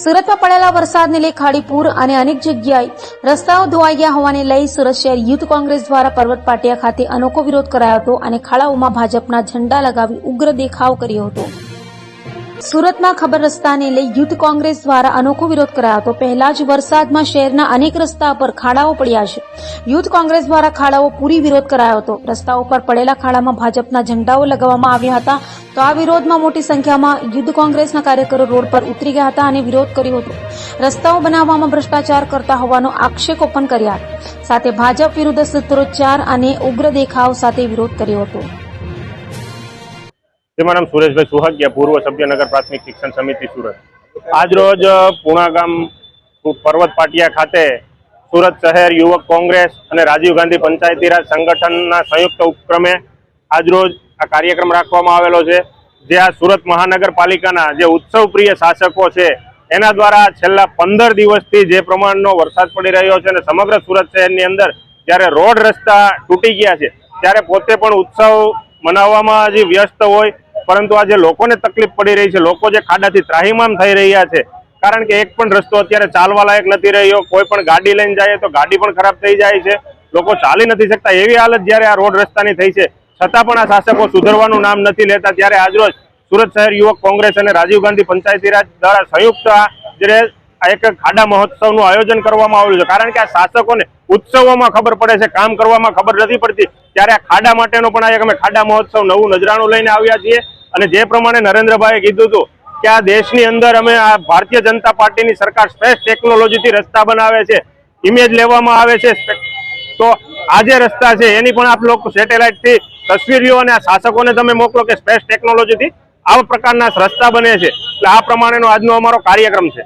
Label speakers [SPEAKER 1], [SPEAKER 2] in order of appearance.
[SPEAKER 1] સુરતમાં પડેલા વરસાદને લઈ ખાડીપુર અને અનેક જગ્યાએ રસ્તાઓ ધોવાઈ ગયા હોવાને લઈ સુરત શહેર યુથ કોંગ્રેસ દ્વારા પર્વત પાટિયા ખાતે અનોખો વિરોધ કરાયો હતો અને ખાડાઓમાં ભાજપના ઝંડા લગાવી ઉગ્ર દેખાવ કર્યો હતો। સુરતમાં ખબર રસ્તાને લઈ યુથ કોંગ્રેસ દ્વારા અનોખો વિરોધ કરાયો હતો। પહેલા જ વરસાદમાં શહેરના અનેક રસ્તા પર ખાડાઓ પડ્યા છે। યુથ કોંગ્રેસ દ્વારા ખાડાઓ પૂરી વિરોધ કરાયો હતો। રસ્તાઓ પર પડેલા ખાડામાં ભાજપના ઝંડાઓ લગાવવામાં આવ્યા હતા। તો આ વિરોધમાં મોટી સંખ્યામાં યુથ કોંગ્રેસના કાર્યકરો રોડ પર ઉતરી ગયા હતા અને વિરોધ કર્યો હતો। રસ્તાઓ બનાવવામાં ભ્રષ્ટાચાર કરતા હોવાનો આક્ષેપો પણ કર્યા હતા। સાથે ભાજપ વિરુદ્ધ સૂત્રોચ્ચાર અને ઉગ્ર દેખાવ સાથે વિરોધ કર્યો હતો।
[SPEAKER 2] મારું નામ સુરેશભાઈ સુહાગિયા, પૂર્વ સભ્ય નગર પ્રાથમિક શિક્ષણ સમિતિ સુરત। આજરોજ પૂણા ગામ પર્વત પાટિયા ખાતે સુરત શહેર યુવક કોંગ્રેસ અને રાજીવ ગાંધી પંચાયતી રાજ સંગઠનના સંયુક્ત ઉપક્રમે આજરોજ આ કાર્યક્રમ રાખવામાં આવેલો છે। જે આ સુરત મહાનગરપાલિકાના જે ઉત્સવ પ્રિય શાસકો છે એના દ્વારા છેલ્લા 15 દિવસથી જે પ્રમાણનો વરસાદ પડી રહ્યો છે અને સમગ્ર સુરત શહેરની અંદર જ્યારે રોડ રસ્તા તૂટી ગયા છે ત્યારે પોતે પણ ઉત્સવ મનાવવામાં હજી વ્યસ્ત હોય, પરંતુ આજે લોકોને તકલીફ પડી રહી છે। લોકો જે ખાડાથી ત્રાહિમામ થઈ રહ્યા છે, કારણ કે એક પણ રસ્તો અત્યારે ચાલવા લાયક નથી રહ્યો। કોઈ પણ ગાડી લઈને જાય તો ગાડી પણ ખરાબ થઈ જાય છે, લોકો ચાલી નથી શકતા એવી હાલત જ્યારે આ રોડ રસ્તાની થઈ છે, છતાં પણ આ શાસકો સુધરવાનું નામ નથી લેતા। ત્યારે આજરોજ સુરત શહેર યુવક કોંગ્રેસ અને રાજીવ ગાંધી પંચાયતી રાજ દ્વારા સંયુક્ત એક ખાડા મહોત્સવનું આયોજન કરવામાં આવ્યું છે। કારણ કે આ શાસકોને ઉત્સવોમાં ખબર પડે છે, કામ કરવામાં ખબર નથી પડતી। ત્યારે આ ખાડા માટેનો પણ આ એક અમે ખાડા મહોત્સવ નવું નજરાણું લઈને આવ્યા છીએ। અને જે પ્રમાણે નરેન્દ્રભાઈએ કીધું હતું કે આ દેશની અંદર અમે આ ભારતીય જનતા પાર્ટીની સરકાર સ્પેસ ટેકનોલોજીથી રસ્તા બનાવે છે, ઇમેજ લેવામાં આવે છે, તો આ જે રસ્તા છે એની પણ આપ લોકો સેટેલાઇટથી તસવીર લ્યો અને આ શાસકોને તમે મોકલો કે સ્પેસ ટેકનોલોજીથી આવા પ્રકારના રસ્તા બને છે। એટલે આ પ્રમાણેનો આજનો અમારો કાર્યક્રમ છે।